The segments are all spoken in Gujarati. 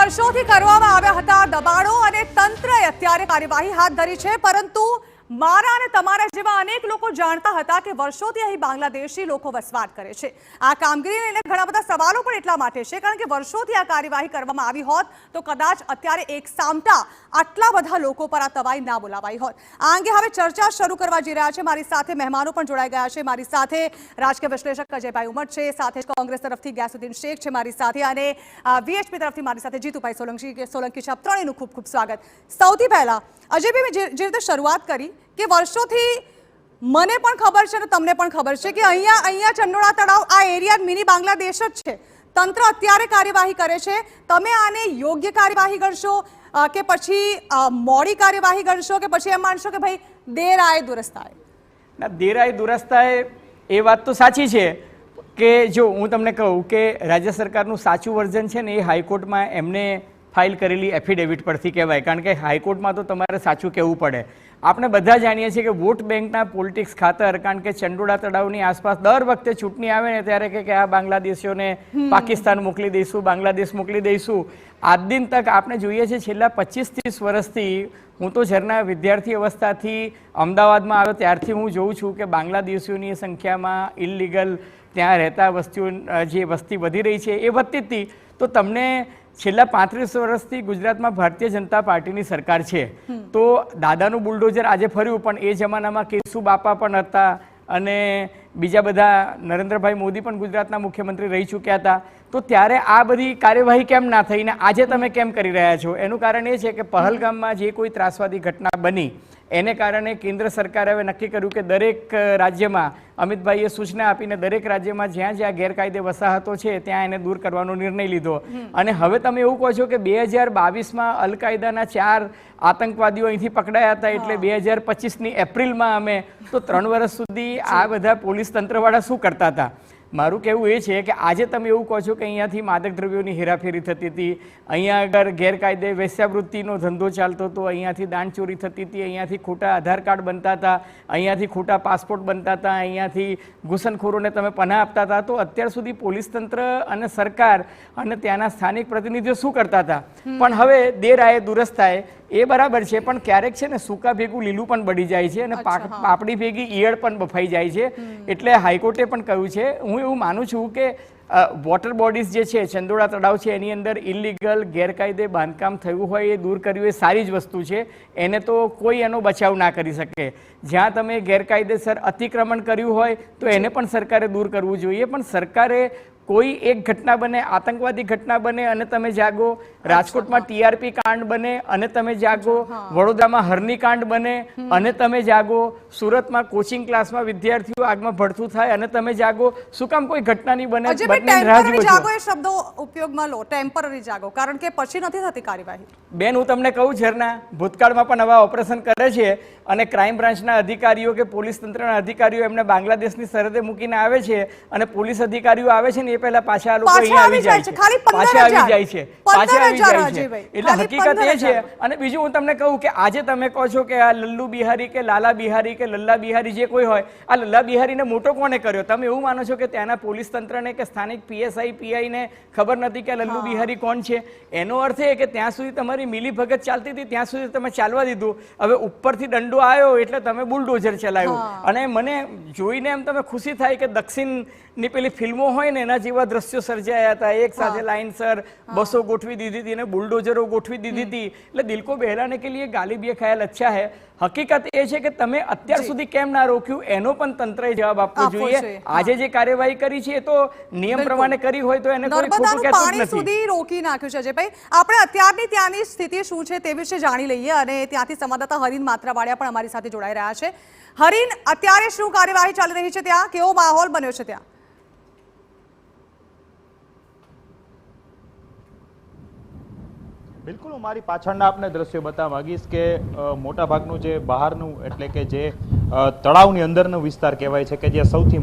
વર્ષોથી કરવામાં આવ્યા હતા દબાણો અને તંત્રએ અત્યારે કાર્યવાહી હાથ ધરી છે, પરંતુ મારા અને તમારા જેવા અનેક લોકો જાણતા હતા કે વર્ષોથી અહીં બાંગ્લાદેશી લોકો વસવાટ કરે છે। આ કામગીરીને લઈને ઘણા બધા સવાલો પણ એટલા માટે છે કારણ કે વર્ષોથી આ કાર્યવાહી કરવામાં આવી હોત તો કદાચ અત્યારે એક સામટા આટલા બધા લોકો પર આ તવાઈ ના બોલાવાઈ હોત। આ અંગે હવે ચર્ચા શરૂ કરવા જઈ રહ્યા છે। મારી સાથે મહેમાનો પણ જોડાઈ ગયા છે। મારી સાથે રાજકીય વિશ્લેષક અજયભાઈ ઉમટ છે, સાથે જ કોંગ્રેસ તરફથી ગ્યાસુદ્દીન શેખ છે મારી સાથે, અને વીએચપી તરફથી મારી સાથે જીતુભાઈ સોલંકી છે। આપ ત્રણેયનું ખૂબ ખૂબ સ્વાગત। સૌથી પહેલા અજયભાઈ, મેં જે રીતે શરૂઆત કરી કે વર્ષોથી મને પણ ખબર છે અને તમને પણ ખબર છે કે અહીંયા ચંડોળા તળાવ આ એરિયા મિની બાંગ્લાદેશ જ છે। તંત્ર અત્યારે કાર્યવાહી કરે છે, તમે આને યોગ્ય કાર્યવાહી ગણશો કે પછી મોડી કાર્યવાહી ગણશો કે પછી એમ માનશો કે ભાઈ દેર આए दुरुस्त आए? ના, દેર આए दुरुस्त आए એ વાત તો સાચી છે કે જો હું તમને કહું કે રાજ્ય સરકારનું સાચું વર્ઝન છે ને એ હાઈકોર્ટમાં એમને ફાઇલ કરેલી એફિડેવિટ પરથી કહેવાય, કારણ કે હાઈકોર્ટમાં તો તમારે સાચું કહેવું પડે। આપણે બધા જાણીએ છીએ કે વોટ બેંકના પોલિટિક્સ ખાતર, કારણ કે ચંડોળા તળાવની આસપાસ દર વખતે ચૂંટણી આવે ને ત્યારે કે આ બાંગ્લાદેશીઓને પાકિસ્તાન મોકલી દઈશું, બાંગ્લાદેશ મોકલી દઈશું। આજ દિન તક આપણે જોઈએ છીએ છેલ્લા 25-30 વર્ષથી, હું તો ઝરના વિદ્યાર્થી અવસ્થાથી અમદાવાદમાં આવ્યો ત્યારથી હું જોઉં છું કે બાંગ્લાદેશીઓની સંખ્યામાં ઇલીગલ ત્યાં રહેતા જે વસ્તી વધી રહી છે એ વધતી હતી। તો તમને છેલ્લા 35 વર્ષથી ગુજરાતમાં ભારતીય જનતા પાર્ટીની સરકાર છે, તો દાદાનું બુલડોઝર આજે ફર્યું, પણ એ જમાનામાં કેશુ બાપા પણ હતા અને બીજા બધા નરેન્દ્રભાઈ મોદી પણ ગુજરાતના મુખ્યમંત્રી રહી ચૂક્યા હતા। તો ત્યારે આ બધી કાર્યવાહી કેમ ના થઈ ને આજે તમે કેમ કરી રહ્યા છો? એનું કારણ એ છે કે પહલગામમાં જે કોઈ ત્રાસવાદી ઘટના બની એને કારણે કેન્દ્ર સરકારે હવે નક્કી કર્યું કે દરેક રાજ્યમાં, અમિતભાઈએ સૂચના આપીને દરેક રાજ્યમાં જ્યાં જ્યાં ગેરકાયદે વસાહતો છે ત્યાં એને દૂર કરવાનો નિર્ણય લીધો। અને હવે તમે એવું કહો છો કે 2022માં અલકાયદાના 4 આતંકવાદીઓ અહીંથી પકડાયા હતા, એટલે 2025ની એપ્રિલમાં અમે તો 3 વર્ષ સુધી આ બધા પોલીસ તંત્રવાળા શું કરતા હતા? મારું કહેવું એ છે કે આજે તમે એવું કહો છો કે અહીંયાથી માદક દ્રવ્યોની હેરાફેરી થતી હતી, અહીંયા આગળ ગેરકાયદે વેશ્યાવૃત્તિનો ધંધો ચાલતો હતો, અહીંયાથી દાણચોરી થતી હતી, અહીંયાથી ખોટા આધાર કાર્ડ બનતા હતા, અહીંયાથી ખોટા પાસપોર્ટ બનતા હતા, અહીંયાથી ઘૂસણખોરોને તમે પનાહ આપતા હતા। તો અત્યાર સુધી પોલીસ તંત્ર અને સરકાર અને ત્યાંના સ્થાનિક પ્રતિનિધિઓ શું કરતા હતા? પણ હવે દેર આए दुरुस्त आए એ બરાબર છે, પણ ક્યારેક છે ને સૂકા ભેગું લીલું પણ બળી જાય છે અને પાપડી ભેગી ઈયળ પણ બફાઈ જાય છે। એટલે હાઈકોર્ટે પણ કહ્યું છે, હું એવું માનું છું કે વોટર બોડીઝ જે છે, ચંડોળા તળાવ છે, એની અંદર ઇલીગલ ગેરકાયદે બાંધકામ થયું હોય એ દૂર કર્યું એ સારી જ વસ્તુ છે, એને તો કોઈ એનો બચાવ ના કરી શકે। જ્યાં તમે ગેરકાયદેસર અતિક્રમણ કર્યું હોય તો એને પણ સરકારે દૂર કરવું જોઈએ, પણ સરકારે કોઈ એક ઘટના બને, આતંકવાદી ઘટના બને અને તમે જાગો, રાજકોટમાં ટીઆરપી કાંડ બને અને તમે જાગો, વડોદરામાં હરની કાંડ બને અને તમે જાગો, સુરતમાં કોચિંગ ક્લાસમાં વિદ્યાર્થીઓ આગમાં ભડથું થાય અને તમે જાગો, શું કામ કોઈ ઘટના નહીં બને? ટેમ્પરરી જાગો એ શબ્દો ઉપયોગમાં લો, ટેમ્પરરી જાગો, કારણ કે પછી નથી થતી કાર્યવાહી। બેન, હું તમને કહું, ઝરના ભૂતકાળમાં પણ આવા ઓપરેશન કરે છે અને ક્રાઇમ બ્રાન્ચના અધિકારીઓ કે પોલીસ તંત્રના અધિકારીઓ એમને બાંગ્લાદેશની સરહદે મૂકીને આવે છે અને પોલીસ અધિકારીઓ આવે છે ને એ પહેલા પાછા આ લોકો અહીંયા આવી જાય છે, પાછા આવી જાય છે। એટલે હકીકત એ છે। અને બીજું હું તમને કહું કે આજે તમે કહો છો કે આ લલ્લુ બિહારી કે લાલા બિહારી કે લલ્લા બિહારી જે કોઈ હોય, આ લલ્લા બિહારીને મોટો કોને કર્યો? તમે એવું માનો છો કે ત્યાંના પોલીસ તંત્રને કે સ્થાનિક પીએસઆઈ પીઆઈને ખબર નથી કે લલ્લુ બિહારી કોણ છે? એનો અર્થ એ કે ત્યાં સુધી તમારી મિલી ભગત ચાલતી હતી ત્યાં સુધી તમે ચાલવા દીધું, હવે ઉપરથી દંડો આવ્યો એટલે તમે બુલડોઝર ચલાવ્યું। અને મને જોઈને એમ તમે ખુશી થાય કે દક્ષિણની પેલી ફિલ્મો હોય ને એના જેવા દ્રશ્યો સર્જાયા હતા, એક સાથે લાઇનસર બસો ગોઠવી દીધી હતી અને બુલડોઝરો ગોઠવી દીધી હતી। એટલે દિલ કો બહેલાને કે લીએ ગાલી ભી ખ્યાલ અચ્છા હૈ। હકીકત એ છે કે તમે અત્યાર સુધી કેમ ના રોક્યું એનો પણ તંત્રએ જવાબ આપવો જોઈએ। આજે જે કાર્યવાહી કરી છે એ તો નિયમ પ્રમાણે કરી હોય તો એને કોઈ ખોટું કહેતું જ નથી। સુધી રોકી નાખ્યું છે અજયભાઈ। આપણે અત્યારની ત્યાંની સ્થિતિ શું છે તે વિશે જાણી લઈએ અને ત્યાંથી સંવાદદાતા હરીન માત્રાવાડિયા પણ અમારી સાથે જોડાઈ રહ્યા છે। હરીન, અત્યારે શું કાર્યવાહી ચાલી રહી છે ત્યાં? કેવો માહોલ બન્યો છે ત્યાં? બિલકુલ, હું મારી પાછળના આપને દ્રશ્યો બતાવવા માંગીશ કે મોટા ભાગનું જે બહારનું એટલે કે જે તળાવની અંદરનો વિસ્તાર કહેવાય છે કે જ્યાં સૌથી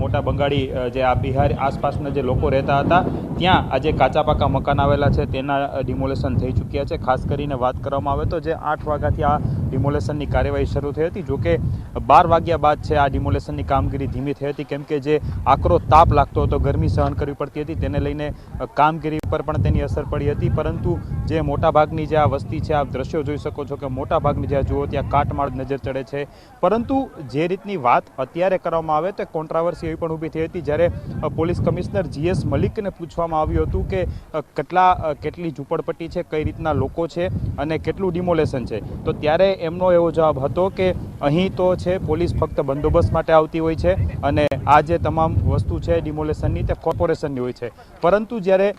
મોટા બંગાળી જે આ બિહાર આસપાસના જે લોકો રહેતા હતા ત્યાં આજે કાચા પાકા મકાન આવેલા છે તેના ડિમોલેશન થઈ ચૂક્યા છે. ખાસ કરીને વાત કરવામાં આવે તો જે 8 વાગ્યાથી આ ડિમોલેશનની કાર્યવાહી શરૂ થઈ હતી. જોકે 12 વાગ્યા બાદ છે આ ડિમોલેશનની કામગીરી ધીમી થઈ હતી, કેમ કે જે આકરો તાપ લાગતો હતો, ગરમી સહન કરવી પડતી હતી, તેને લઈને કામગીરી પર પણ તેની અસર પડી હતી. પરંતુ જે મોટાભાગની જે આ વસ્તી છે, આપ દ્રશ્યો જોઈ શકો છો કે મોટાભાગની જ્યાં જુઓ ત્યાં કાટમાળ નજર ચડે છે. પરંતુ જે રીતની વાત અત્યારે કરવામાં આવે તો કોન્ટ્રાવર્સી એવી પણ ઊભી થઈ હતી જ્યારે પોલીસ કમિશનર GS મલિકને પૂછવામાં આવ્યું હતું કે કેટલી ઝૂંપડપટ્ટી છે, કઈ રીતના લોકો છે અને કેટલું ડિમોલેશન છે, તો ત્યારે એમનો એવો જવાબ હતો કે અહીં તો છે પોલીસ ફક્ત બંદોબસ્ત માટે આવતી હોય છે અને આ જે તમામ વસ્તુ છે ડિમોલેશનની તે કોર્પોરેશનની હોય છે. પરંતુ જ્યારે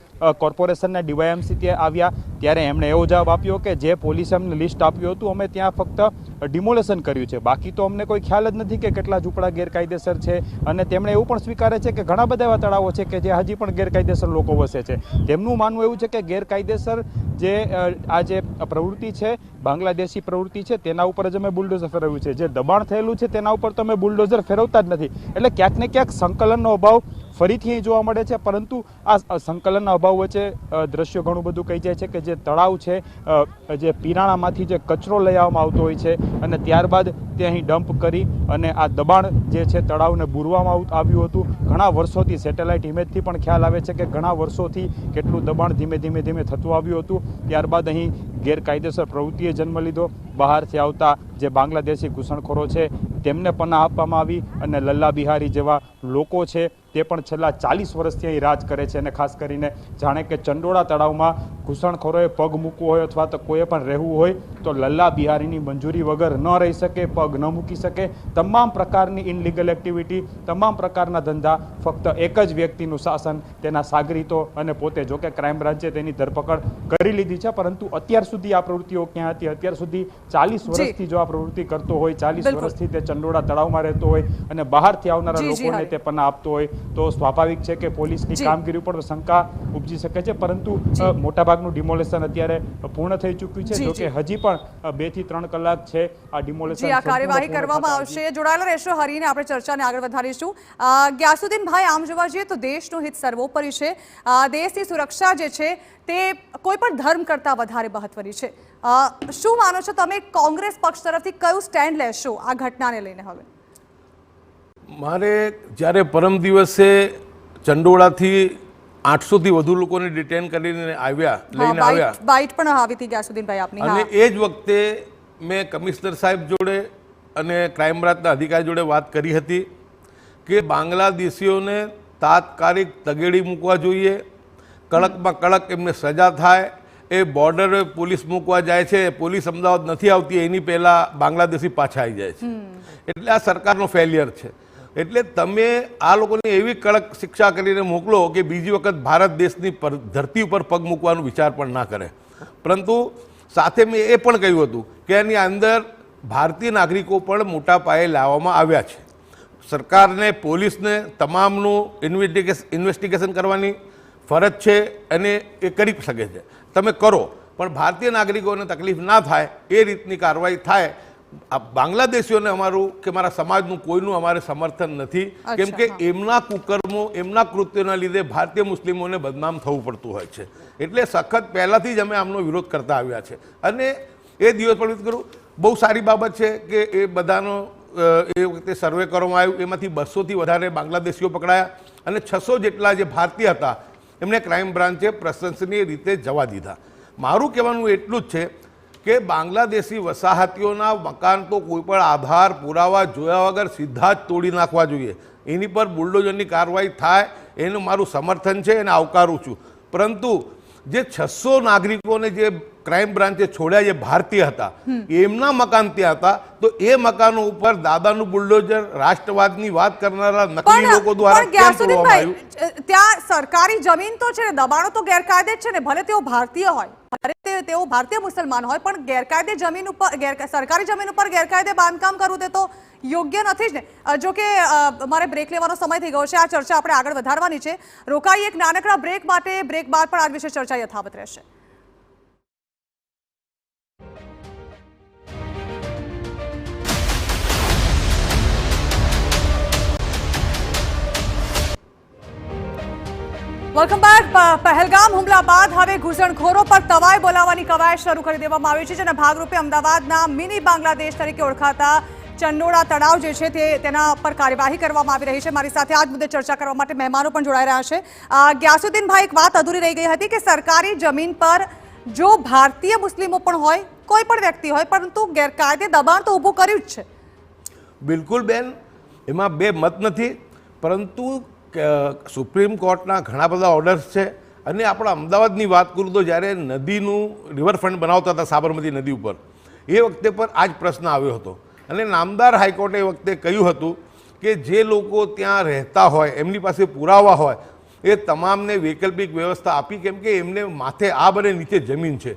કોર્પોરેશનના DYMC ત્યાં આવ્યા ત્યારે એમણે એવો જવાબ આપ્યો કે જે પોલીસે અમને લિસ્ટ આપ્યું હતું અમે ત્યાં ફક્ત ડિમોલેશન કર્યું છે, બાકી તો અમને કોઈ ખ્યાલ જ નથી કે કેટલા ઝૂંપડા ગેરકાયદેસર છે. અને તેમણે એવું પણ સ્વીકારે છે કે ઘણા બધા એવા તળાવો છે કે જે હજી પણ ગેરકાયદેસર લોકો વસે છે. તેમનું માનવું એવું છે કે ગેરકાયદેસર જે આ જે પ્રવૃત્તિ છે, બાંગ્લાદેશી પ્રવૃત્તિ છે, તેના ઉપર જ અમે બુલડોઝર ફેરવ્યું છે. જે દબાણ થયેલું છે તેના ઉપર તો અમે બુલડોઝર ફેરવતા જ નથી. એટલે ક્યાંક ને ક્યાંક સંકલનનો અભાવ ફરીથી અહીં જોવા મળે છે. પરંતુ આ સંકલનના અભાવ વચ્ચે દ્રશ્યો ઘણું બધું કહી જાય છે કે જે તળાવ છે, જે પીરાણામાંથી જે કચરો લઈ આવવામાં આવતો હોય છે અને ત્યારબાદ તે અહીં ડમ્પ કરી અને આ દબાણ જે છે તળાવને બૂરવામાં આવ્યું હતું. ઘણા વર્ષોથી સેટેલાઇટ ઇમેજથી પણ ખ્યાલ આવે છે કે ઘણા વર્ષોથી કેટલું દબાણ ધીમે ધીમે થતું આવ્યું હતું. ત્યારબાદ અહીં ગેરકાયદેસર પ્રવૃત્તિએ જન્મ લીધો. બહારથી આવતા જે બાંગ્લાદેશી ઘૂસણખોરો છે તેમને પનાહ આપવામાં આવી અને લલ્લા બિહારી જેવા લોકો છે તે પણ છેલ્લા 40 વર્ષથી અહીં રાજ કરે છે. અને ખાસ કરીને જાણે કે ચંડોળા તળાવમાં ઘૂસણખોરોએ પગ મૂકવો હોય અથવા તો કોઈએ પણ રહેવું હોય તો લલ્લા બિહારીની મંજૂરી વગર ન રહી શકે, પગ ન મૂકી શકે. તમામ પ્રકારની ઇનલીગલ એક્ટિવિટી, તમામ પ્રકારના ધંધા ફક્ત એક જ વ્યક્તિનું શાસન, તેના સાગરીતો અને પોતે. જો કે ક્રાઇમ બ્રાન્ચે તેની ધરપકડ કરી લીધી છે, પરંતુ અત્યાર સુધી આ પ્રવૃત્તિઓ ક્યાં હતી? અત્યાર સુધી 40 વર્ષથી જો આ પ્રવૃત્તિ કરતો હોય, 40 વર્ષથી તે ચંડોળા તળાવમાં રહેતો હોય અને બહારથી આવનારા લોકોને તે પનાહ આપતો હોય તો સ્વાભાવિક છે કે પોલીસની કામગીરી ઉપર શંકા ઉપજી શકે છે. પરંતુ મોટાભાગનું ડિમોલેશન અત્યારે પૂર્ણ થઈ ચૂક્યું છે. જો કે હજી પણ 2 થી 3 કલાક છે આ ડિમોલેશન આ કાર્યવાહી કરવામાં આવશે. જોડાયેલા રહેશો હરીને, આપણે ચર્ચાને આગળ વધારીશું. ગ્યાસુદ્દીનભાઈ, આમ જોવા જઈએ તો દેશનું હિત સર્વોપરી છે. દેશની સુરક્ષા જે છે તે કોઈ પણ ધર્મ કરતાં વધારે મહત્વની છે. શું માનો છો તમે, કોંગ્રેસ પક્ષ તરફથી કયું સ્ટેન્ડ લેશો આ ઘટનાને લઈને? હવે મારે જ્યારે પરમ દિવસે ચંડોળાથી 800થી વધુ લોકોને ડિટેન કરીને લઈને આવ્યા, બાઇટ પણ આવી હતી ગ્યાસુદ્દીનભાઈ આપની, અને એ જ વખતે મેં કમિશનર સાહેબ જોડે અને ક્રાઇમ બ્રાન્ચના અધિકારી જોડે વાત કરી હતી કે બાંગ્લાદેશીઓને તાત્કાલિક તગેડી મૂકવા જોઈએ, કડકમાં કડક એમને સજા થાય. એ બોર્ડર પોલીસ મૂકવા જાય છે, પોલીસ અમદાવાદ નથી આવતી એની પહેલાં બાંગ્લાદેશી પાછા આવી જાય છે. એટલે આ સરકારનો ફેલિયર છે. એટલે તમે આ લોકોને એવી કડક શિક્ષા કરીને મોકલો કે બીજી વખત ભારત દેશની ધરતી ઉપર પગ મૂકવાનો વિચાર પણ ના કરે. પરંતુ સાથે મેં એ પણ કહ્યું હતું કે એની અંદર ભારતીય નાગરિકો પણ મોટા પાયે લાવવામાં આવ્યા છે. સરકારને, પોલીસને તમામનું ઇન્વેસ્ટિગેશન કરવાની ફરજ છે અને એ કરી શકે છે. તમે કરો, પણ ભારતીય નાગરિકોને તકલીફ ના થાય એ રીતની કાર્યવાહી થાય. આ બાંગ્લાદેશીઓને અમારું કે મારા સમાજનું કોઈનું અમારે સમર્થન નથી, કેમ કે એમના કુકર્મો, એમના કૃત્યોના લીધે ભારતીય મુસ્લિમોને બદનામ થવું પડતું હોય છે. એટલે સખત પહેલાંથી જ અમે આમનો વિરોધ કરતા આવ્યા છે. અને એ દિવસ પણ કરું, બહુ સારી બાબત છે કે એ બધાનો એ વખતે સર્વે કરવામાં આવ્યું, એમાંથી 200થી વધારે બાંગ્લાદેશીઓ પકડાયા અને 600 જેટલા જે ભારતીય હતા એમને ક્રાઇમ બ્રાન્ચે પ્રશંસનીય રીતે જવા દીધા. મારું કહેવાનું એટલું જ છે કે બાંગ્લાદેશી વસાહતીઓના મકાન તો કોઈ પણ આધાર પુરાવા જોયા વગર સીધા જ તોડી નાખવા જોઈએ. એની પર બુલડોઝરની કાર્યવાહી થાય એનું મારું સમર્થન છે, એને આવકારું છું. પરંતુ જે 600 નાગરિકોને જે ક્રાઇમ બ્રાન્ચે છોડ્યા, જે ભારતીય હતા, એમના મકાન ત્યાં હતા, તો એ મકાનો ઉપર દાદાનું બુલડોઝર, રાષ્ટ્રવાદની વાત કરનારા નકલી લોકો દ્વારા કેમ તોડવામાં આવ્યું? ત્યાં સરકારી જમીન તો છે ને, દબાણો તો ગેરકાયદે જ છે ને. ભલે તેઓ ભારતીય હોય, ભલે તેઓ ભારતીય મુસલમાન હોય, પણ ગેરકાયદે જમીન ઉપર, સરકારી જમીન ઉપર ગેરકાયદે બાંધકામ કરવું તે તો યોગ્ય નથી જ ને. જો કે મારે બ્રેક લેવાનો સમય થઈ ગયો છે. આ ચર્ચા આપણે આગળ વધારવાની છે. રોકાઈ એક નાનકડા બ્રેક માટે. બ્રેક બાદ પણ આ વિશે ચર્ચા યથાવત રહેશે. Welcome back. પહેલગામ હુમલા બાદ હવે ઘૂસણખોરો પર તવાઈ બોલાવવાની કવાયત શરૂ કરી દેવામાં આવી છે, જેના ભાગરૂપે અમદાવાદના મિની બાંગ્લાદેશ તરીકે ઓળખાતા ચંડોળા તળાવ જે છે તેના પર કાર્યવાહી કરવામાં આવી રહી છે. મારી સાથે આ જ મુદ્દે ચર્ચા કરવા માટે મહેમાનો પણ જોડાઈ રહ્યા છે. ગ્યાસુદ્દીનભાઈ, એક વાત અધૂરી રહી ગઈ હતી કે સરકારી જમીન પર જો ભારતીય મુસ્લિમો પણ હોય, કોઈ પણ વ્યક્તિ હોય, પરંતુ ગેરકાયદે દબાણ તો ઊભું કર્યું જ છે. બિલકુલ બેન, એમાં બે મત નથી, પરંતુ સુપ્રીમ કોર્ટના ઘણા બધા ઓર્ડર્સ છે. અને આપણા અમદાવાદની વાત કરું તો જ્યારે નદીનું રિવરફ્રન્ટ બનાવતા હતા સાબરમતી નદી ઉપર, એ વખતે પર આ જ પ્રશ્ન આવ્યો હતો. અને નામદાર હાઈકોર્ટે એ વખતે કહ્યું હતું કે જે લોકો ત્યાં રહેતા હોય, એમની પાસે પુરાવા હોય, એ તમામને વૈકલ્પિક વ્યવસ્થા આપી, કેમ કે એમને માથે આબ અને નીચે જમીન છે.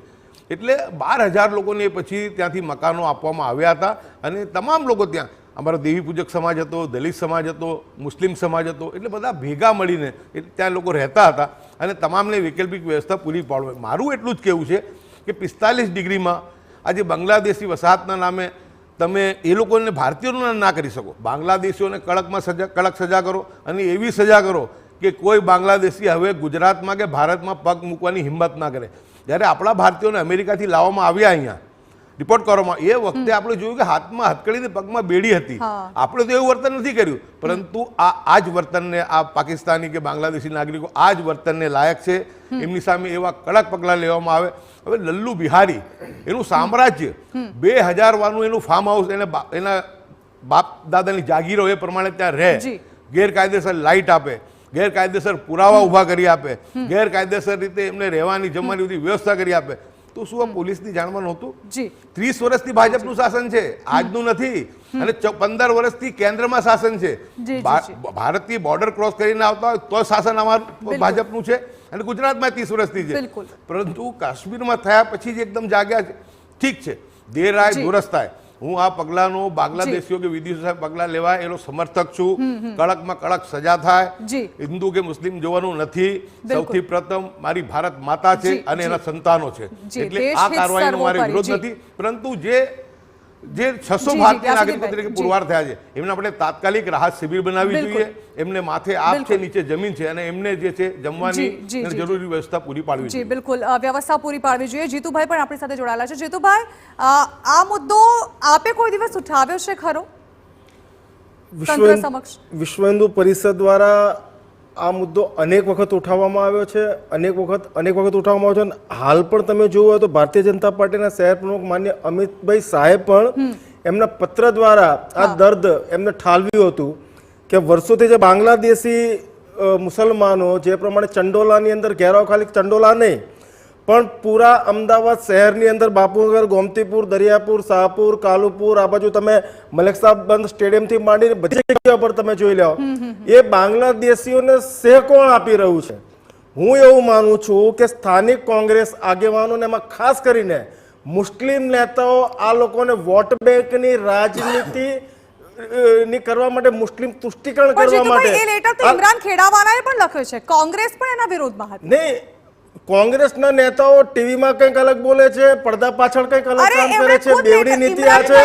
એટલે 12,000 લોકોને પછી ત્યાંથી મકાનો આપવામાં આવ્યા હતા. અને તમામ લોકો ત્યાં, અમારો દેવી પૂજક સમાજ હતો, દલિત સમાજ હતો, મુસ્લિમ સમાજ હતો, એટલે બધા ભેગા મળીને ત્યાં લોકો રહેતા હતા અને તમામને વૈકલ્પિક વ્યવસ્થા પૂરી પાડવા. મારું એટલું જ કહેવું છે કે 45 ડિગ્રીમાં આજે બાંગ્લાદેશી વસાહતના નામે તમે એ લોકોને ભારતીયોને ના કરી શકો. બાંગ્લાદેશીઓને કડક સજા કરો અને એવી સજા કરો કે કોઈ બાંગ્લાદેશી હવે ગુજરાતમાં કે ભારતમાં પગ મૂકવાની હિંમત ના કરે. જ્યારે આપણા ભારતીયોને અમેરિકાથી લાવવામાં આવ્યા અહીંયા રિપોર્ટ કરવામાં, એ વખતે આપણે જોયું કે હાથમાં હથકડીને પગમાં બેડી હતી. આપણે તો એવું વર્તન નથી કર્યું, પરંતુ આ જ વર્તનને આ પાકિસ્તાની કે બાંગ્લાદેશી નાગરિકો આ જ વર્તનને લાયક છે. એમની સામે એવા કડક પગલાં લેવામાં આવે. હવે લલ્લુ બિહારી, એનું સામ્રાજ્ય 2000 વાળનું એનું ફાર્મ હાઉસ, એના બાપ દાદાની જાગીરો એ પ્રમાણે ત્યાં રહે, ગેરકાયદેસર લાઇટ આપે, ગેરકાયદેસર પુરાવા ઊભા કરી આપે, ગેરકાયદેસર રીતે એમને રહેવાની જમવાની બધી વ્યવસ્થા કરી આપે, તો શું આ પોલીસની જાણમાં નહોતું? 30 વર્ષથી ભાજપનું શાસન છે, આજનું નથી. અને 15 વર્ષથી કેન્દ્રમાં શાસન છે. ભારતથી બોર્ડર ક્રોસ કરીને આવતા હોય તો શાસન અમારું ભાજપનું છે. અને ગુજરાતમાં 30 વર્ષથી છે. પરંતુ કાશ્મીરમાં થયા પછી જ એકદમ જાગ્યા છે. ઠીક છે, દેર આય દુરસ્ત થાય. હું આ પગલાંનો બાંગ્લાદેશીઓ કે વિદેશીઓ સાહેબ પગલાં લેવા એનો સમર્થક છું. કડકમાં કડક સજા થાય. હિન્દુ કે મુસ્લિમ જોવાનું નથી. સૌથી પ્રથમ મારી ભારત માતા છે અને એના સંતાનો છે. એટલે આ કાર્યવાહીનો મારે વિરોધ નથી, પરંતુ જે 600 ભારતીય નાગરિકો તરીકે પુરવાર થયા છે એમને આપણે તાત્કાલિક રાહત શિબિર બનાવવી જોઈએ. એમને માથે આપ છે, નીચે જમીન છે, અને એમને જે છે જમવાની જરૂરી વ્યવસ્થા પૂરી પાડવી જોઈએ. બિલકુલ, વ્યવસ્થા પૂરી પાડવી જોઈએ. જીતુભાઈ પણ આપણી સાથે જોડાયેલા છે. જીતુભાઈ, આ મુદ્દો આપે કોઈ દિવસ ઉઠાવ્યો છે ખરો તંત્ર સમક્ષ? વિશ્વ હિન્દુ પરિષદ દ્વારા આ મુદ્દો અનેક વખત ઉઠાવવામાં આવ્યો છે, અનેક વખત ઉઠાવવામાં આવ્યો છે. હાલ પણ તમે જોયું તો ભારતીય જનતા પાર્ટીના શહેર પ્રમુખ માન્ય અમિતભાઈ શાહે પણ એમના પત્ર દ્વારા આ દર્દ એમને ઠાલવ્યું હતું કે વર્ષોથી જે બાંગ્લાદેશી મુસલમાનો જે પ્રમાણે ચંડોલાની અંદર ઘેરાવ, ખાલી ચંડોલા નહીં પણ પૂરા અમદાવાદ શહેરની અંદર બાપુનગર, ગોમતીપુર, દરિયાપુર, શાહપુર, કાલુપુર, આ બાજુ તમે મલેક સાહેબ બંધ સ્ટેડિયમથી માંડીને બધી જગ્યા પર તમે જોઈ લો, એ બાંગ્લાદેશીઓને સેહ કોણ આપી રહ્યું છે? હું એવું માનું છું કે સ્થાનિક કોંગ્રેસ આગેવાનોને, એમાં ખાસ કરીને મુસ્લિમ નેતાઓ આ લોકોને વોટ બેંકની રાજનીતિ ની કરવા માટે, મુસ્લિમ તુષ્ટિકરણ કરવા માટે એ લેટર તો ઇમરાન ખેડાવાલાએ પણ લખ્યો છે. કોંગ્રેસ પણ એના વિરોધમાં હતી. નહીં, કોંગ્રેસના નેતાઓ ટીવીમાં કંઈક અલગ બોલે છે, પડદા પાછળ કંઈક અલગ કામ કરે છે. બેવડી નીતિ આ છે.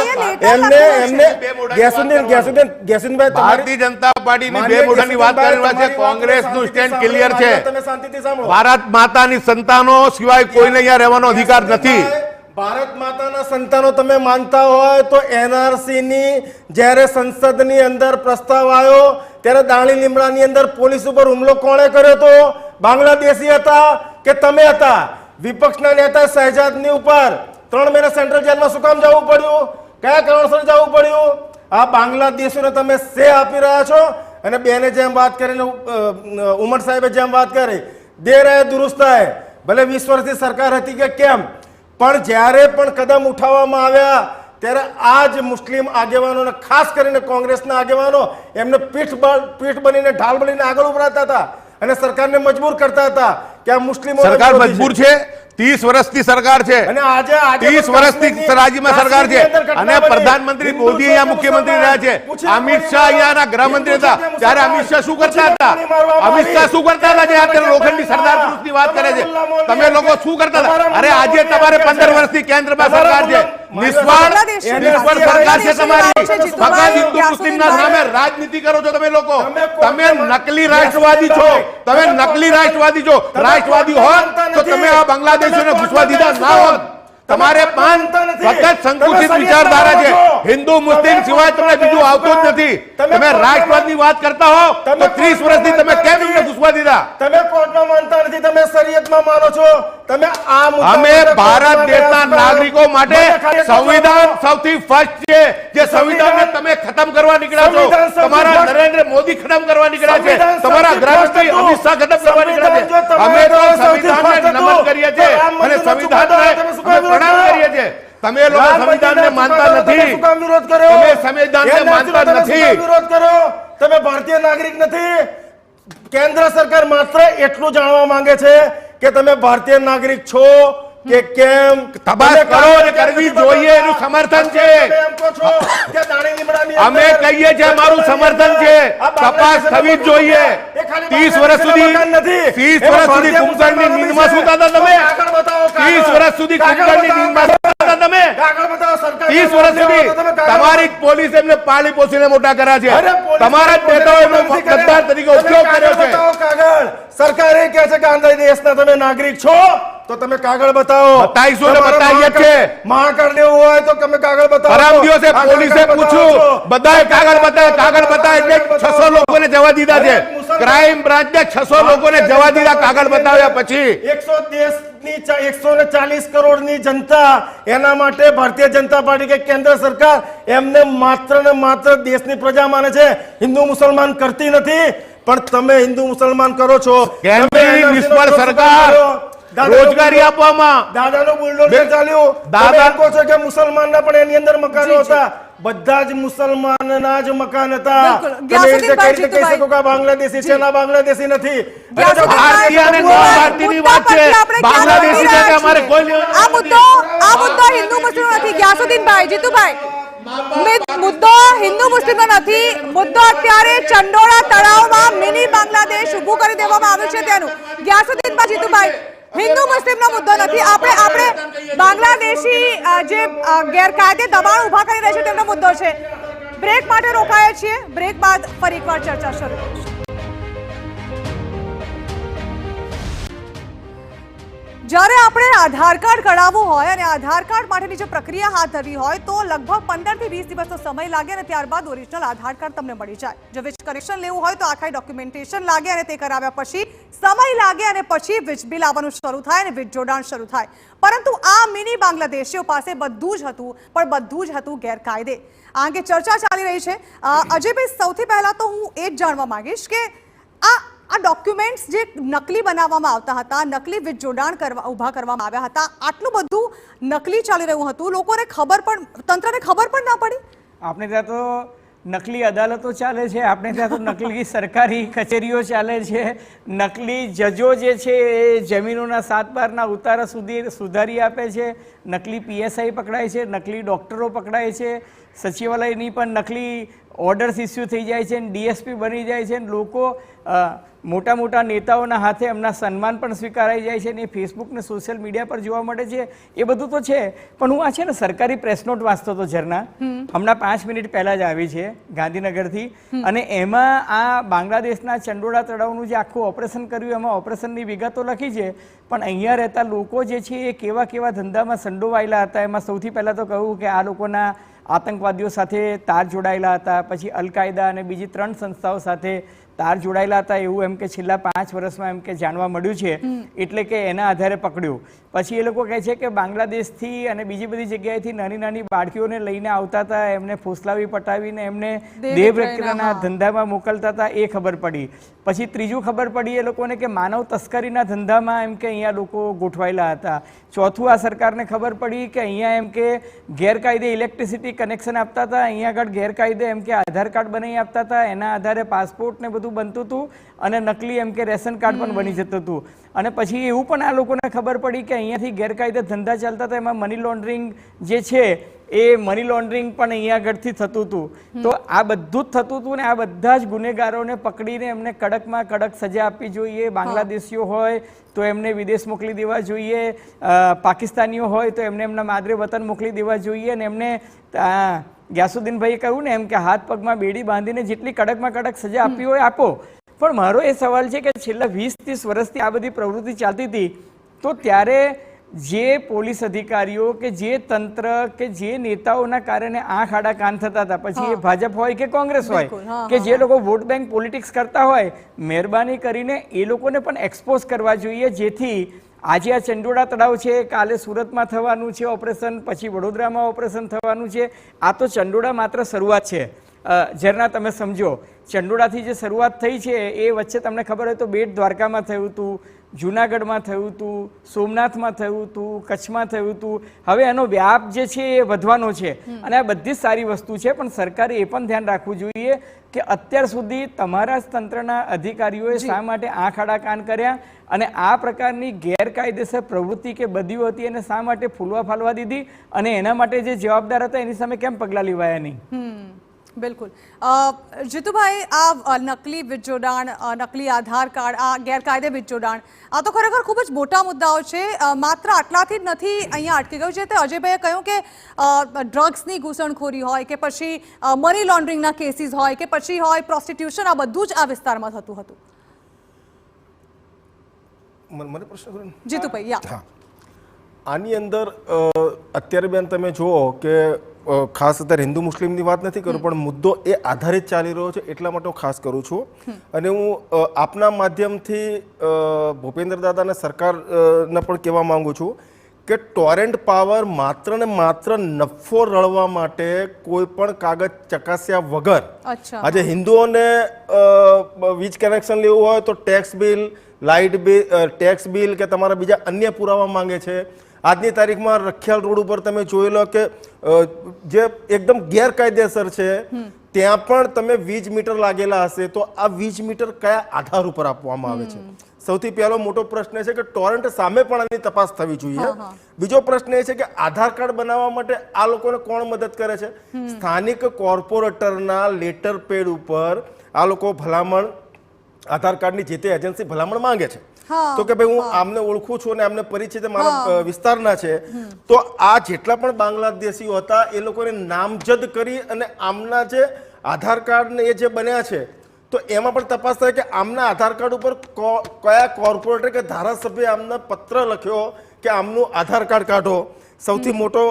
ગેસુદ્દીનભાઈ, ભારતીય જનતા પાર્ટીની બે મોઢાની વાત કરી રહ્યા છે. કોંગ્રેસનું સ્ટેન્ડ ક્લિયર છે. તમે શાંતિથી સાંભળો. ભારત માતાની સંતાનો સિવાય કોઈને અહીંયા રહેવાનો અધિકાર નથી. ભારત માતાના સંતાનો તમે માનતા હોય તો NRC ની જ્યારે સંસદની અંદર પ્રસ્તાવ આવ્યો ત્યારે દાણી લીમડાની અંદર પોલીસ ઉપર હુમલો કોણે કર્યો હતો? બાંગ્લાદેશી હતા કે તમે હતા? વિપક્ષના નેતા શહેજાદની ઉપર 3 મહિના સેન્ટ્રલ જેલમાં શું કામ જવું પડ્યું? કયા કારણસર જવું પડ્યું? આ બાંગ્લાદેશીઓને તમે સે આપી રહ્યા છો. અને બેને જેમ વાત કરીને, ઉમર સાહેબે જેમ વાત કરી, દેર આય દુરુસ્ત આય, ભલે 20 વર્ષથી સરકાર હતી કે કેમ, પણ જ્યારે પણ કદમ ઉઠાવવામાં આવ્યા ત્યારે આ જ મુસ્લિમ આગેવાનોને, ખાસ કરીને કોંગ્રેસના આગેવાનો, એમને પીઠ બનીને, ઢાલ બનીને આગળ ઉભરાતા હતા અને સરકારને મજબૂર કરતા હતા કે આ મુસ્લિમો. સરકાર મજબૂર છે. 30 વર્ષથી સરકાર છે અને આજે 30 વર્ષથી રાજ્યમાં સરકાર છે અને પ્રધાનમંત્રી મોદી અહીંયા મુખ્યમંત્રી રહ્યા છે. અમિત શાહ અહીંયાના ગૃહમંત્રી હતા. ત્યારે અમિત શાહ શું કરતા હતા? અમિત શાહ શું કરતા હતા? જ્યારે લોખંડી સરદાર પુરુષની વાત કરે છે, તમે લોકો શું કરતા હતા? અરે આજે તમારે 15 વર્ષથી કેન્દ્રમાં સરકાર છે. નિસ્વાર્થ સરકાર છે તમારી. જીતુભાઈ, ફકત હિન્દુ મુસ્લિમના સામે રાજનીતિ કરો છો તમે લોકો. તમે નકલી રાષ્ટ્રવાદી છો. તમે નકલી રાષ્ટ્રવાદી છો. રાષ્ટ્રવાદી હોત તો તમે આ બાંગ્લાદેશીઓને ઘૂસવા દીધા ના હોત. તમારે પણ ફક્ત સંકુચિત વિચારધારા છે. હિન્દુ મુસ્લિમ સિવાય તમને બીજું આવતું જ નથી. તમે રાષ્ટ્રવાદની વાત કરતા હો તો 30 વર્ષથી તમે કેમ એમને ઘૂસવા દીધા? તમે કોર્ટમાં માનતા નથી, તમે શરીયતમાં માનો છો. તમે આ મુદ્દા અમે પર ભારત કોર્ટમાં દેશના બેસવા નાગરિકો કરો. માટે મને ખાલી સંવિધાન સૌથી ફર્સ્ટ છે. જે સંવિધાનને તમે ખતમ કરવા નીકળ્યા છો. સંવિધાન સૌથી તમારા first. નરેન્દ્ર મોદી ખતમ કરવા નીકળ્યા છે. સંવિધાન તમારા સૌથી ગૃહમંત્રી first અમિત શાહ ખતમ કરવા નીકળ્યા છે. સંવિધાન જો અમે તો સૌથી સંવિધાનને first નમન હતું, કરીએ તો છીએ રામ અને મંદિરનો સંવિધાનને ચુકાદો તમે શું અમે કામ પ્રણામ વિરોધ કરીએ છીએ. તમે લોકો રામ સંવિધાનને મંદિરના માનતા ચુકાદાનો તમે નથી. શું કામ વિરોધ કર્યો? તમે સંવિધાનને એ માનતા તમે શું નથી. કામ વિરોધ કર્યો? તમે ભારતીય નાગરિક નથી. કેન્દ્ર સરકાર માત્ર એટલું જાણવા માંગે છે કે તમે ભારતીય નાગરિક છો કે કેમ. તપાસ તમે કરો અને કામ કરવી નથી જોઈએ બતાવતા. એનું સમર્થન છે. તમે એમ કહો છો કે દાણી લીમડાની અમે અંદર કહીએ છીએ અમારું સમર્થન છે. આ તપાસ થવી જ જોઈએ. એ ખાલી 30 વર્ષ સુધી મકાન નથી. 30 વર્ષ સુધી એમાં કુંભકર્ણની ભારતીય નીંદમાં સૂતા હતા તમે. કાગળ બતાવો, કાગળ. 30 વર્ષ સુધી કાગળ કુંભકર્ણની બતાવો, નીંદમાં સૂતા હતા તમે. કાગળ બતાવો. સરકાર 30 વર્ષ સુધી તમે કાગળ તમારી જ પોલીસ એમને પાળી પોષીને મોટા કર્યા છે. અરે પોલીસ તમારા જ નેતાઓ એમનો નથી કર્યા. મતદાર તરીકે તમે ઉપયોગ કાગળ કર્યો છે. બતાવો, કાગળ. સરકારે કહે છે કે આંધ્ર દેશના તમે નાગરિક છો તો તમે કાગળ બતાવો. બતાવીશું ને તમારે બતાવીએ છે. મહાકાળ લેવું હોય તો તમે કાગળ બતાવો. પરમ દિવસે આ પોલીસે કાગળ પૂછ્યું, બતાવો છો. બધાએ કાગળ બતાવે એટલે 600 લોકોને જવા દીધા છે. અરે મુસલમાન- ક્રાઇમ બ્રાન્ચે 600 લોકોને જવા દીધા કાગળ બતાવ્યા પછી. 140 કરોડની જનતા એના માટે ભારતીય જનતા પાર્ટી કે કેન્દ્ર સરકાર એમને માત્ર ને માત્ર દેશની પ્રજા માને છે. હિન્દુ મુસલમાન કરતી નથી. પણ તમે હિન્દુ મુસલમાન કરો છો. કેન્દ્રની તમે નિષ્ફળ NRC નો સરકાર દાદાનો રોજગારી આપવામાં દાદાનો બુલડોઝર ચાલ્યું. દાદા- તમે એમ કહો છો કે મુસલમાનના પણ એની અંદર મકાનો હતા. બધા જ મુસલમાનના જ મકાન હતા. બિલકુલ. તમે એ રીતે ગ્યાસુદ્દીનભાઈ, કઈ રીતે કહી શકો કે આ બાંગ્લાદેશી છે ના બાંગ્લાદેશી નથી? ભારતીય અને નોન ભારતીયની વાત છે. બાંગ્લાદેશી છે કે અમારે કોઈ લેવા આ મુદ્દો હિન્દુ મુસ્લિમ નથી. ગ્યાસુદ્દીનભાઈ, જીતુભાઈ, મુદ્દો હિન્દુ મુસ્લિમનો નથી. મુદ્દો અત્યારે ચંડોળા તળાવમાં મિની બાંગ્લાદેશ ઊભું કરી દેવામાં આવ્યું છે તેનું. ગ્યાસુદ્દીનભાઈ, જીતુભાઈ, હિન્દુ મુસ્લિમનો મુદ્દો નથી. આપણે બાંગ્લાદેશી જે ગેરકાયદે દબાણ ઊભા કરી રહ્યા છે તેમનો મુદ્દો છે. બ્રેક માટે રોકાયા છીએ. બ્રેક બાદ ફરી એકવાર ચર્ચા શરૂ કરીશું. જ્યારે આપણે આધાર કાર્ડ કઢાવવું હોય અને આધાર કાર્ડ માટેની જે પ્રક્રિયા હાથ ધરવી હોય તો લગભગ 15 થી 20 દિવસનો સમય લાગે અને ત્યારબાદ ઓરિજિનલ આધાર કાર્ડ તમને મળી જાય. જો વીજ કનેક્શન લેવું હોય તો આખા ડોક્યુમેન્ટેશન લાગે અને તે કરાવ્યા પછી સમય લાગે અને પછી વીજ બિલ આવવાનું શરૂ થાય અને વીજ જોડાણ શરૂ થાય. પરંતુ આ મિની બાંગ્લાદેશીઓ પાસે બધું જ હતું, પણ બધું જ હતું ગેરકાયદે. આ અંગે ચર્ચા ચાલી રહી છે. અજયભાઈ, સૌથી પહેલા તો હું એ જ જાણવા માંગીશ કે આ ડોક્યુમેન્ટ્સ જે નકલી બનાવવામાં આવતા હતા, નકલી વીજ જોડાણ ઊભા કરવામાં આવ્યા હતા, આટલું બધું નકલી ચાલી રહ્યું હતું, લોકોને તંત્રને ખબર પણ ના પડી? આપણે ત્યાં તો નકલી અદાલતો ચાલે છે, આપણે ત્યાં તો નકલી સરકારી કચેરીઓ ચાલે છે, નકલી જજો જે છે એ જમીનોના 7/12 ઉતારા સુધી સુધારી આપે છે, નકલી PSI પકડાય છે, નકલી ડૉક્ટરો પકડાય છે, સચિવાલયની પણ નકલી ઓર્ડર્સ ઇસ્યુ થઈ જાય છે, DSP બની જાય છે, લોકો મોટા મોટા નેતાઓના હાથે એમના સન્માન પણ સ્વીકારાઈ જાય છે ને એ ફેસબુક ને સોશિયલ મીડિયા પર જોવા મળે છે. એ બધું તો છે, પણ હું આ છે ને સરકારી પ્રેસ નોટ વાંચતો હતો ઝરના, હમણાં 5 મિનિટ પહેલા જ આવી છે ગાંધીનગરથી, અને એમાં આ બાંગ્લાદેશના ચંડોળા તળાવનું જે આખું ઓપરેશન કર્યું એમાં ઓપરેશનની વિગતો લખી છે, પણ અહીંયા રહેતા લોકો જે છે એ કેવા કેવા ધંધામાં સંડોવાયેલા હતા. એમાં સૌથી પહેલાં તો કહ્યું કે આ લોકોના આતંકવાદીઓ સાથે તાર જોડાયેલા હતા, પછી અલ-કાયદા અને બીજી 3 સંસ્થાઓ સાથે તાર જોડાયેલા હતા એવું એમ કે છેલ્લા 5 વર્ષમાં એમ કે જાણવા મળ્યું છે, એટલે કે એના આધારે પકડ્યું. પછી એ લોકો કહે છે કે બાંગ્લાદેશથી અને બીજી બધી જગ્યાએથી નાની નાની બાળકીઓને લઈને આવતા હતા, એમને ફોસલાવી પટાવીને એમને દેહ પ્રક્રિયાના ધંધામાં મોકલતા હતા, એ ખબર પડી. પછી ત્રીજું ખબર પડી એ લોકોને કે માનવ તસ્કરીના ધંધામાં એમ કે અહીંયા લોકો ગોઠવાયેલા હતા. ચોથું આ સરકારને ખબર પડી કે અહીંયા એમ કે ગેરકાયદે ઇલેક્ટ્રિસિટી કનેક્શન આપતા હતા, અહીંયા આગળ ગેરકાયદે એમ કે આધાર કાર્ડ બનાવી આપતા હતા, એના આધારે પાસપોર્ટ ને બધું બનતું હતું અને નકલી એમ કે રેશન કાર્ડ પણ બની જતું હતું. અને પછી એવું પણ આ લોકોને ખબર પડી કે અહીંયાથી ગેરકાયદે ધંધા ચાલતા હતા, એમાં મની લોન્ડરિંગ જે છે એ મની લોન્ડરિંગ પણ અહીંયા આગળથી થતું હતું. તો આ બધું જ થતું હતું ને આ બધા જ ગુનેગારોને પકડીને એમને કડકમાં કડક સજા આપવી જોઈએ. બાંગ્લાદેશીઓ હોય તો એમને વિદેશ મોકલી દેવા જોઈએ, પાકિસ્તાનીઓ હોય તો એમને એમના માદરે વતન મોકલી દેવા જોઈએ. અને એમને ગ્યાસુદ્દીનભાઈએ કહ્યું ને એમ કે હાથ પગમાં બેડી બાંધીને જેટલી કડકમાં કડક સજા આપવી હોય આપો. પણ મારો એ સવાલ છે કે છેલ્લા 20-30 વર્ષથી આ બધી પ્રવૃત્તિ ચાલતી હતી તો ત્યારે જે પોલીસ અધિકારીઓ કે જે તંત્ર કે જે નેતાઓના કારણે આંખ આડા કાન થતા હતા, પછી એ ભાજપ હોય કે કોંગ્રેસ હોય કે જે લોકો વોટ બેંક પોલિટિક્સ કરતા હોય, મહેરબાની કરીને એ લોકોને પણ એક્સપોઝ કરવા જોઈએ, જેથી આજે આ ચંડોળા તળાવ છે, કાલે સુરતમાં થવાનું છે ઓપરેશન, પછી વડોદરામાં ઓપરેશન થવાનું છે. આ તો ચંડોળા માત્ર શરૂઆત છે. ઝરના તમે સમજો, ચંડોળાથી જે શરૂઆત થઈ છે એ વચ્ચે તમને ખબર હોય તો બેટ દ્વારકામાં થયું હતું, જૂનાગઢમાં થયું હતું, સોમનાથમાં થયું હતું, કચ્છમાં થયું હતું. હવે એનો વ્યાપ જે છે એ વધવાનો છે અને આ બધી જ સારી વસ્તુ છે. પણ સરકારે એ પણ ધ્યાન રાખવું જોઈએ કે અત્યાર સુધી તમારા તંત્રના અધિકારીઓએ શા માટે આંખ આડા કાન કર્યા અને આ પ્રકારની ગેરકાયદેસર પ્રવૃત્તિ કે બદીઓ હતી એને શા માટે ફૂલવા ફાલવા દીધી અને એના માટે જે જવાબદાર હતા એની સામે કેમ પગલાં લેવાયા નહીં? બિલકુલ. જીતુભાઈ, આ નકલી વીજ જોડાણ, નકલી આધાર કાર્ડ, આ ગેરકાયદે વીજ જોડાણ, આ તો ખરેખર ખૂબ જ મોટા મુદ્દાઓ છે. માત્ર આટલાથી જ નથી અહીંયા અટકી ગયું છે. તે અજયભાઈએ કહ્યું કે ડ્રગ્સની ઘૂસણખોરી હોય કે પછી મની લોન્ડરિંગના કેસીસ હોય કે પછી હોય પ્રોસ્ટિટ્યુશન, આ બધું જ આ વિસ્તારમાં થતું હતું. મને પ્રશ્ન જીતુભાઈ, હા, આની અંદર અત્યારે બેન તમે જુઓ કે ખાસ અત્યારે હિન્દુ મુસ્લિમની વાત નથી કરું, પણ મુદ્દો એ આધારિત ચાલી રહ્યો છે એટલા માટે હું ખાસ કરું છું. અને હું આપના માધ્યમથી ભૂપેન્દ્ર દાદા અને સરકારને પણ કહેવા માંગુ છું કે ટોરેન્ટ પાવર માત્ર ને માત્ર નફો રળવા માટે કોઈ પણ કાગળ ચકાસ્યા વગર આજે હિન્દુઓને વીજ કનેક્શન લેવું હોય તો tax bill, light bill, tax bill કે તમારા બીજા અન્ય પુરાવા માંગે છે. આજની તારીખમાં રખિયાલ રોડ ઉપર તમે જોઈ લો કે જે એકદમ ગેરકાયદેસર છે ત્યાં પણ તમે વીજ મીટર લાગેલા હશે તો આ વીજ મીટર કયા આધાર ઉપર આપવામાં આવે છે? સૌથી પહેલો મોટો પ્રશ્ન છે કે ટોરેન્ટ સામે પણ આની તપાસ થવી જોઈએ. બીજો પ્રશ્ન એ છે કે આધાર કાર્ડ બનાવવા માટે આ લોકોને કોણ મદદ કરે છે? સ્થાનિક કોર્પોરેટરના લેટર પેડ ઉપર આ લોકો ભલામણ, આધાર કાર્ડની જે તે એજન્સી ભલામણ માંગે છે. તો કે ભાઈ હું આમને ઓળખું છું અને આમને પરિચિત મારા વિસ્તારના છે, તો આ જેટલા પણ બાંગ્લાદેશીઓ હતા એ લોકોને નામજદ કરી અને આમના જે આધાર કાર્ડ ને એ જે બન્યા છે તો એમાં પણ તપાસ થાય કે આમના આધાર કાર્ડ ઉપર કયા કોર્પોરેટર કે ધારાસભ્ય આમને પત્ર લખ્યો કે આમનું આધાર કાર્ડ કાઢો. સૌથી મોટો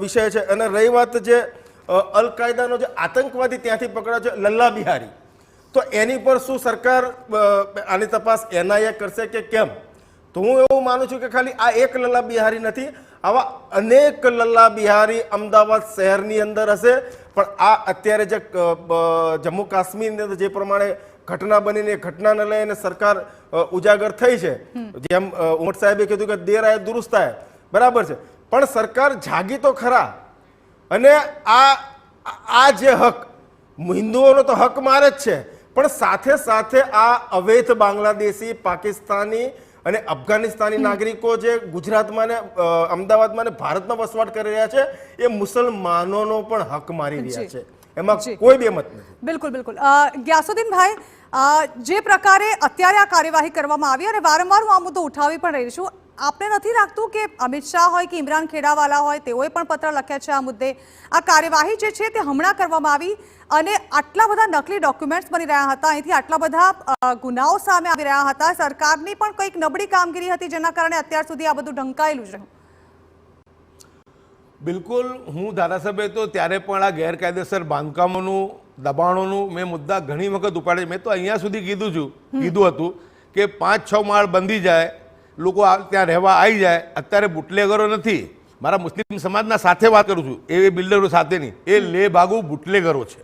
વિષય છે. અને રહી વાત જે અલ કાયદાનો જે આતંકવાદી ત્યાંથી પકડાયો છે લલ્લા બિહારી, તો એની પર શું સરકાર આની તપાસ NIA કરશે કે કેમ? તો હું એવું માનું છું કે ખાલી આ એક લલ્લા બિહારી નથી, આવા અનેક લલ્લા બિહારી અમદાવાદ શહેરની અંદર હશે. પણ આ અત્યારે જે જમ્મુ કાશ્મીરની અંદર જે પ્રમાણે ઘટના બનીને એ ઘટનાને લઈને સરકાર ઉજાગર થઈ છે, જેમ ઉમર સાહેબે કીધું કે દેર આયે દુરુસ્ત આયે, બરાબર છે, પણ સરકાર જાગી તો ખરા. અને આ જે હક હિન્દુઓનો તો હક મારે જ છે, પણ સાથે સાથે આ અવૈધ બાંગ્લાદેશી, પાકિસ્તાની અને અફઘાનિસ્તાની નાગરિકો જે ગુજરાતમાં ને અમદાવાદમાં ને ભારતમાં વસવાટ કરી રહ્યા છે એ મુસલમાનોનો પણ હક મારી રહ્યા છે. એમાં કોઈ બે મત નથી. બિલકુલ બિલકુલ. ગ્યાસુદ્દીનભાઈ, જે પ્રકારે અત્યારે આ કાર્યવાહી કરવામાં આવી અને વારંવાર હું આ મુદ્દો ઉઠાવી પણ રહી છું, આપને નથી લાગતું કે અમિત શાહ હોય કે ઇમરાન ખેડાવાલા હોય તેઓએ પણ પત્ર લખ્યા છે આ મુદ્દે? આ કાર્યવાહી જે છે તે હમણાં કરવામાં આવી અને આટલા બધા નકલી ડોક્યુમેન્ટ્સ બની રહ્યા હતા, અહીંથી આટલા બધા ગુનાઓ સામે આવી રહ્યા હતા, સરકારની પણ કંઈક નબળી કામગીરી હતી જેના કારણે અત્યાર સુધી આ બધું ઢંકાયેલું જ રહ્યું. બિલકુલ, હું ધારાસભ્ય તો ત્યારે પણ આ ગેરકાયદેસર બાંધકામોનું, દબાણોનું મેં મુદ્દા ઘણી વખત ઉપાડે. મેં તો અહીંયા સુધી કીધું હતું કે 5-6 માળ બંધી જાય, લોકો ત્યાં રહેવા આવી જાય. અત્યારે બુટલેગરો નથી, મારા મુસ્લિમ સમાજના સાથે વાત કરું છું, એ બિલ્ડરો સાથે નહીં, એ લે ભાગુ બુટલેગરો છે.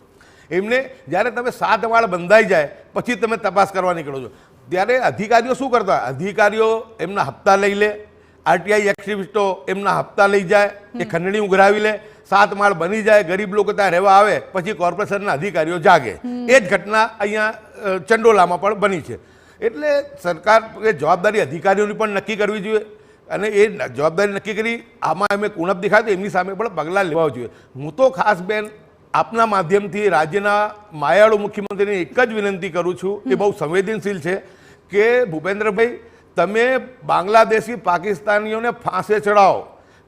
એમને જ્યારે તમે 7 માળ બંધાઈ જાય પછી તમે તપાસ કરવા નીકળો છો, ત્યારે અધિકારીઓ શું કરતા? અધિકારીઓ એમના હપ્તા લઈ લે, RTI એક્ટિવિસ્ટો એમના હપ્તા લઈ જાય, એ ખંડણી ઉઘરાવી લે, 7 માળ બની જાય, ગરીબ લોકો ત્યાં રહેવા આવે, પછી કોર્પોરેશનના અધિકારીઓ જાગે. એ જ ઘટના અહીંયા ચંડોલામાં પણ બની છે. એટલે સરકાર એ જવાબદારી અધિકારીઓની પણ નક્કી કરવી જોઈએ. અને એ જવાબદારી નક્કી કરી આમાં અમે કુણપ દેખાય તો એમની સામે પણ પગલાં લેવા જોઈએ. હું તો ખાસ બેન આપના માધ્યમથી રાજ્યના માયાળુ મુખ્યમંત્રીને એક જ વિનંતી કરું છું, એ બહુ સંવેદનશીલ છે કે ભૂપેન્દ્રભાઈ તમે બાંગ્લાદેશી પાકિસ્તાનીઓને ફાંસે ચડાવો,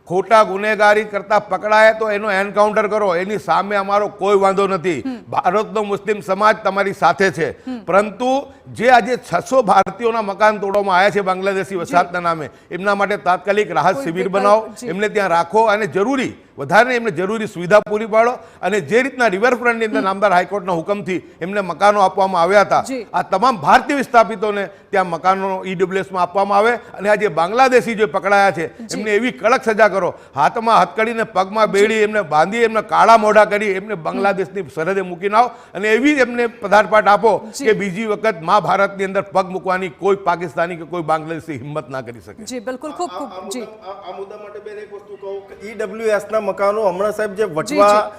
ખોટા ગુનેગારી કરતા પકડાય તો એનો એન્કાઉન્ટર કરો, એની સામે અમારો કોઈ વાંધો નથી. ભારતનો મુસ્લિમ સમાજ તમારી સાથે છે, પરંતુ જે આજે 600 ભારતીયોના મકાન તોડવામાં આવ્યા છે બાંગ્લાદેશી વસાહતના નામે, એમના માટે તાત્કાલિક રાહત શિબિર બનાવો, એમને ત્યાં રાખો અને જરૂરી વધારે એમને જરૂરી સુવિધા પૂરી પાડો. અને જે રીતના રિવરફ્રન્ટની અંદર નામદાર હાઈકોર્ટના હુકમથી એમને મકાનો આપવામાં આવ્યા હતા, આ તમામ ભારતીય વિસ્થાપિતોને ત્યાં મકાનો ઈડબ્લ્યુએસમાં આપવામાં આવે. અને આ જે બાંગ્લાદેશી જે પકડાયા છે એમને એવી કડક સજા કરો, હાથમાં હથકડીને પગમાં બેડી એમને બાંધી એમને કાળા મોઢા કરી એમને બાંગ્લાદેશની સરહદે મૂકીને આવો અને એવી એમને પદાર્થપાઠ આપો કે બીજી વખત ભારતની અંદર પગ મૂકવાની કોઈ પાકિસ્તાની કે કોઈ બાંગ્લાદેશી હિંમત ના કરી શકે. જી બિલકુલ, ખૂબ ખૂબ જી. આ મુદ્દા માટે બેન એક વસ્તુ કહું કે ઈડબ્લ્યુએસ ના મકાનો હમણાં સાહેબ જે વચવા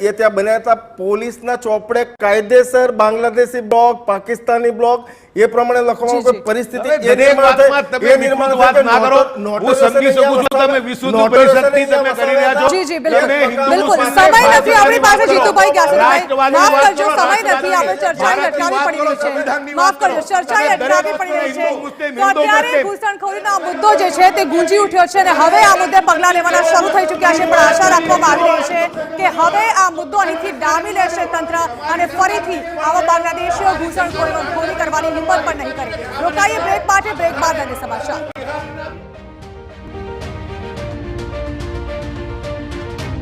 એ ત્યાં બન્યા હતા પોલીસના ચોપડે કાયદેસર બાંગ્લાદેશી બ્લોક, પાકિસ્તાની બ્લોક એ પ્રમાણે લખવામાં કોઈ પરિસ્થિતિ એ નિર્માણ થાય, એ નિર્માણ વાત ના કરો. હું સમજી શકું છું તમે વિશુદ્ધ પરિષદની તમે કરી રહ્યા છો. જી જી બિલકુલ બિલકુલ. સમય નથી આપણી પાસે જીતુભાઈ ક્યાસરભાઈ, માફ કરજો, સમય નથી, આપણે ચર્ચાએ લટકાવી પડી રહી છે, માફ કરજો, ચર્ચાએ લટકાવી પડી રહી છે. તો અત્યારે ઘૂસણખોરીનો આ મુદ્દો જે છે તે ગુંજી ઉઠ્યો છે અને હવે આ મુદ્દે પગલાં લેવાના શરૂ થઈ ચૂક્યા છે, પણ આશા રાખવામાં આવી રહી છે કે હવે આ મુદ્દો અહીંથી ડામી લેશે તંત્ર અને ફરીથી આવા બાંગ્લાદેશીઓ ઘૂસણખોરી કરવાની હિંમત પણ નહીં કરે. રોકાઈએ બ્રેક માટે, બ્રેક બાદ અને સમાચાર.